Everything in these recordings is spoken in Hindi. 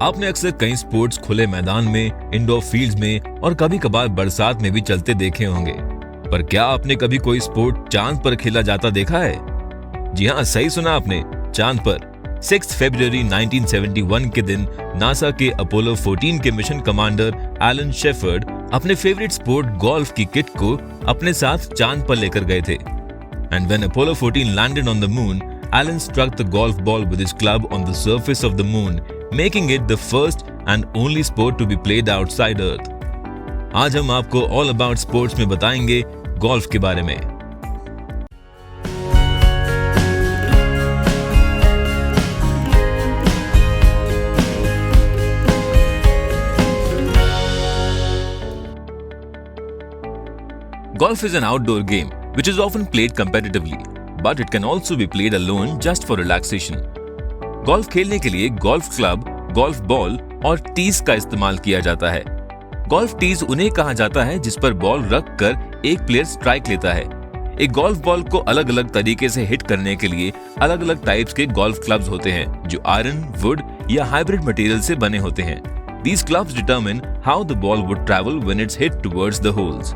आपने अक्सर कई स्पोर्ट्स खुले मैदान में, इंडोर फील्ड्स में और कभी कभार बरसात में भी चलते देखे होंगे, पर क्या आपने कभी कोई स्पोर्ट चांद पर खेला जाता देखा है? जी हाँ, सही सुना आपने, चांद पर। 6 फरवरी 1971 के दिन नासा के अपोलो 14 के मिशन कमांडर एलन शेफर्ड अपने फेवरेट स्पोर्ट गोल्फ की किट को अपने साथ चांद पर लेकर गए थे। And when Apollo 14 landed on the moon, Alan struck the golf ball with his club on the surface of the moon, making it the first and only sport to be played outside Earth. आज हम आपको ऑल अबाउट स्पोर्ट्स में बताएंगे गोल्फ के बारे में। Golf is an outdoor game which is often played competitively, but it can also be played alone just for relaxation. Golf खेलने के लिए गोल्फ क्लब, गोल्फ बॉल और टीज का इस्तेमाल किया जाता है। गोल्फ टीज उन्हें कहा जाता है जिस पर बॉल रख कर एक प्लेयर स्ट्राइक लेता है। एक गोल्फ बॉल को अलग अलग तरीके से हिट करने के लिए अलग अलग टाइप्स के गोल्फ क्लब्स होते हैं जो आयरन, वुड या हाइब्रिड मटेरियल से बने होते हैं। These clubs determine how the ball would travel when it's hit towards the holes.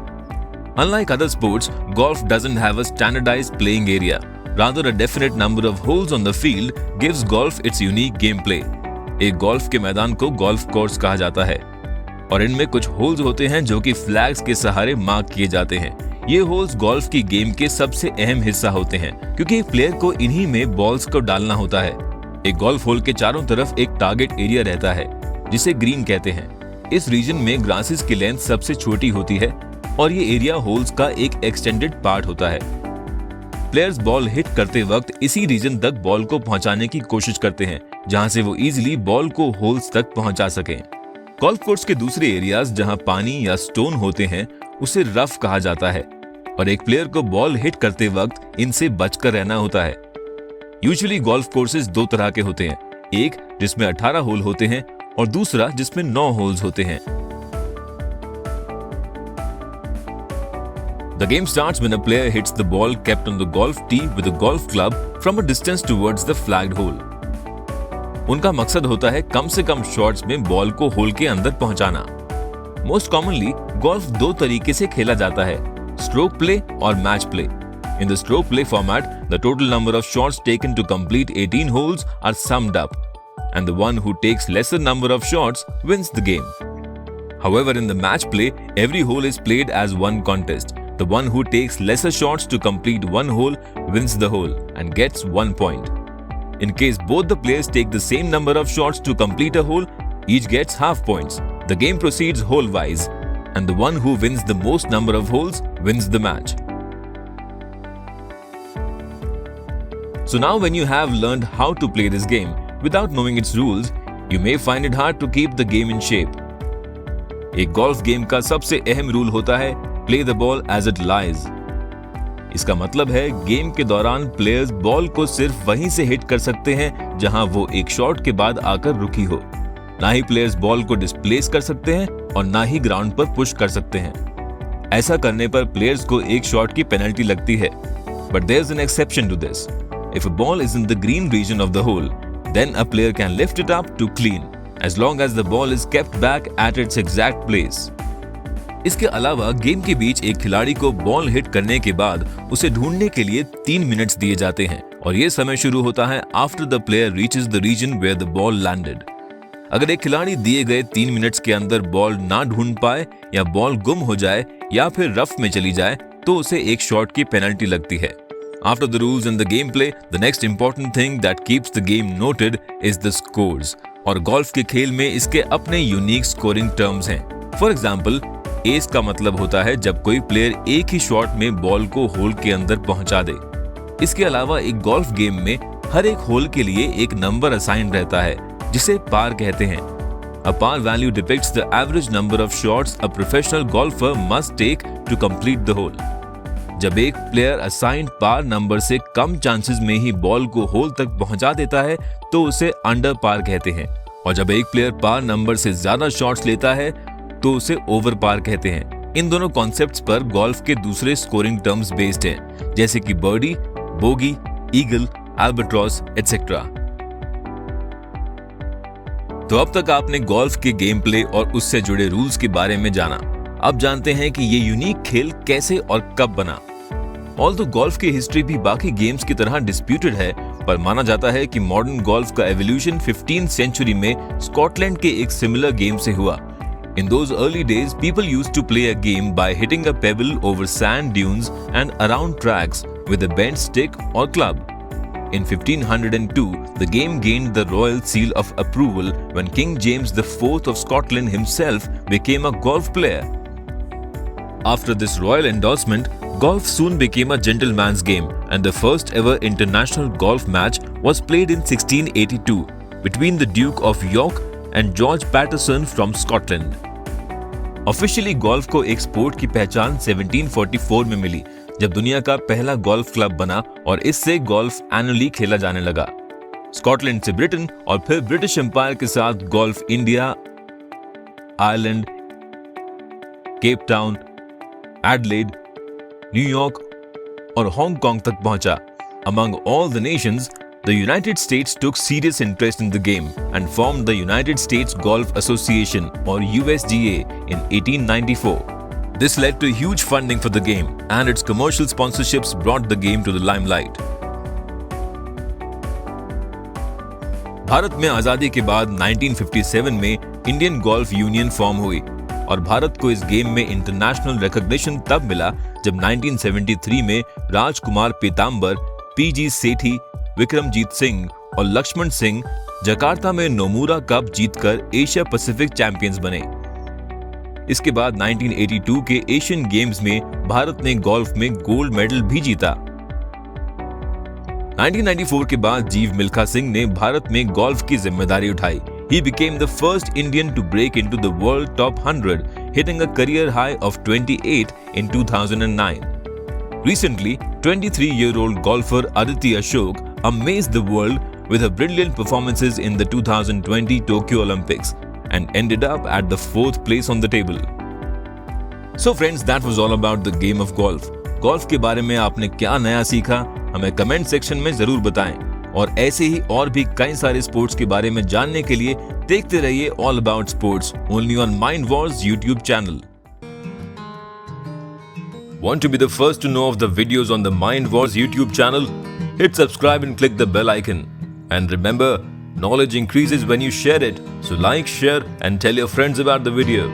Unlike other sports, golf doesn't have a standardized playing area. Rather, a definite number of holes on the field gives golf its unique gameplay. एक गोल्फ के मैदान को गोल्फ कोर्स कहा जाता है और इनमें कुछ होल्स होते हैं जो कि फ्लैग्स के सहारे मार्क किए जाते हैं। ये होल्स गोल्फ की गेम के सबसे अहम हिस्सा होते हैं क्योंकि एक प्लेयर को इन्हीं में बॉल्स को डालना होता है। एक गोल्फ होल के चारों तरफ एक टारगेट एरिया रहता है जिसे ग्रीन कहते हैं। इस रीजन में ग्रासेस की लेंथ सबसे छोटी होती है और ये एरिया होल्स का एक एक्सटेंडेड पार्ट होता है। प्लेयर्स बॉल हिट करते वक्त इसी रीजन तक बॉल को पहुंचाने की कोशिश करते हैं जहां से वो इजीली बॉल को होल्स तक पहुंचा सकें। गोल्फ कोर्स के दूसरे एरियाज जहां पानी या स्टोन होते हैं उसे रफ कहा जाता है और एक प्लेयर को बॉल हिट करते वक्त इनसे बचकर रहना होता है। यूजुअली गोल्फ कोर्सेज दो तरह के होते हैं, एक जिसमें 18 होल होते हैं और दूसरा जिसमें 9 होल्स होते हैं। The game starts when a player hits the ball kept on the golf tee with a golf club from a distance towards the flagged hole. उनका मकसद होता है कम से कम शॉट्स में बॉल को होल के अंदर पहुंचाना। मोस्ट कॉमनली गोल्फ दो तरीके से खेला जाता है, स्ट्रोक प्ले और match play. In the stroke play format, the total number of shots taken to complete 18 holes are summed up, and the one who takes lesser number of shots wins the game. However, in the match play, every hole is played as one contest. The one who takes lesser shots to complete one hole wins the hole and gets 1 point. In case both the players take the same number of shots to complete a hole, each gets half points. The game proceeds hole-wise, and the one who wins the most number of holes wins the match. So now when you have learned how to play this game without knowing its rules, you may find it hard to keep the game in shape. एक गोल्फ गेम का सबसे अहम रूल होता है Play the ball as it lies. इसका मतलब है गेम के दौरान प्लेयर्स बॉल को सिर्फ वहीं से हिट कर सकते हैं जहां वो एक शॉट के बाद आकर रुकी हो। ना ही प्लेयर्स बॉल को डिस्प्लेस कर सकते हैं और ना ही ग्राउंड पर पुश कर सकते हैं। ऐसा करने पर प्लेयर्स को एक शॉट की पेनल्टी लगती है। But there's an exception to this. If a ball is in the green region of the hole, then a player can lift it up to clean, as long as the ball is kept back at its exact place. इसके अलावा गेम के बीच एक खिलाड़ी को बॉल हिट करने के बाद उसे ढूंढने के लिए 3 मिनट्स दिए जाते हैं और ये समय शुरू होता है after the player reaches the region where the ball landed. अगर एक खिलाड़ी दिए गए 3 मिनट्स के अंदर बॉल ना ढूंढ पाए या बॉल गुम हो जाए या फिर रफ में चली जाए तो उसे एक शॉट की पेनल्टी लगती है। After the rules and the gameplay, the next important thing that keeps the game noted is the scores. और गोल्फ के खेल में इसके अपने यूनिक स्कोरिंग टर्म्स हैं। फॉर एग्जाम्पल, एस का मतलब होता है जब कोई प्लेयर एक ही शॉट में बॉल को होल के अंदर पहुंचा दे। इसके अलावा एक गोल्फ गेम में हर एक होल के लिए एक नंबर असाइन रहता है जिसे पार कहते हैं। A par value depicts the average number of shots a professional golfer must take to complete the hole. जब एक प्लेयर असाइंड पार नंबर से कम चांसेस में ही बॉल को होल तक पहुंचा देता है तो उसे अंडर पार कहते हैं और जब एक प्लेयर पार नंबर से ज्यादा शॉट्स लेता है तो उसे ओवर पार कहते हैं। इन दोनों कॉन्सेप्ट्स पर गोल्फ के दूसरे स्कोरिंग टर्म्स बेस्ड हैं, जैसे कि birdie, bogey, eagle, albatross etcetera. तो अब तक आपने गोल्फ के गेम प्ले और उससे जुड़े रूल्स के बारे में जाना। अब जानते हैं कि ये यूनिक खेल कैसे और कब बना। ऑल्दो गोल्फ की हिस्ट्री भी बाकी गेम्स की तरह डिस्प्यूटेड है, पर माना जाता है कि मॉडर्न गोल्फ का एवोल्यूशन 15th सेंचुरी में स्कॉटलैंड के एक सिमिलर गेम से हुआ। In those early days, people used to play a game by hitting a pebble over sand dunes and around tracks with a bent stick or club. In 1502, the game gained the royal seal of approval when King James IV of Scotland himself became a golf player. After this royal endorsement, golf soon became a gentleman's game, and the first ever international golf match was played in 1682 between the Duke of York and George Patterson from Scotland. Officially golf को एक स्पोर्ट की पहचान 1744 में मिली, जब दुनिया का पहला गोल्फ क्लब बना और इससे गोल्फ एनुअली खेला जाने लगा। स्कॉटलैंड से ब्रिटेन और फिर ब्रिटिश एम्पायर के साथ golf India, Ireland, Cape Town, Adelaide, New York और हांगकांग तक पहुंचा। Among all the nations, the United States took serious interest in the game and formed the United States Golf Association or USGA in 1894. This led to huge funding for the game, and its commercial sponsorships brought the game to the limelight. Bharat में आजादी के बाद 1957 में इंडियन गोल्फ यूनियन फॉर्म हुई और भारत को इस गेम में इंटरनेशनल रिकॉग्निशन तब मिला जब 1973 में राजकुमार पीतांबर, पीजी सेठी, विक्रमजीत सिंह और लक्ष्मण सिंह जकार्ता में नोमुरा कप जीतकर एशिया पैसिफिक चैंपियंस बने। इसके बाद 1982 के एशियन गेम्स में भारत ने गोल्फ में गोल्ड मेडल भी जीता। 1994 के बाद जीव मिल्खा सिंह ने भारत में गोल्फ की जिम्मेदारी उठाई। He became the first Indian to break into the world top 100, hitting a career high of 28 in 2009. Recently, 23-year-old golfer Aditi Ashok amazed the world with her brilliant performances in the 2020 Tokyo Olympics and ended up at the 4th place on the table. So friends, that was all about the game of golf. Golf के बारे में आपने क्या नया सीखा, हमें कमेंट सेक्शन में जरूर बताएं। और ऐसे ही और भी कई सारे स्पोर्ट्स के बारे में जानने के लिए देखते रहिए all about sports only on mind Wars YouTube channel. Want to be the first to know of the videos on the Mind Wars YouTube channel? Hit subscribe and click the bell icon. And remember, knowledge increases when you share it. So like, share and tell your friends about the video.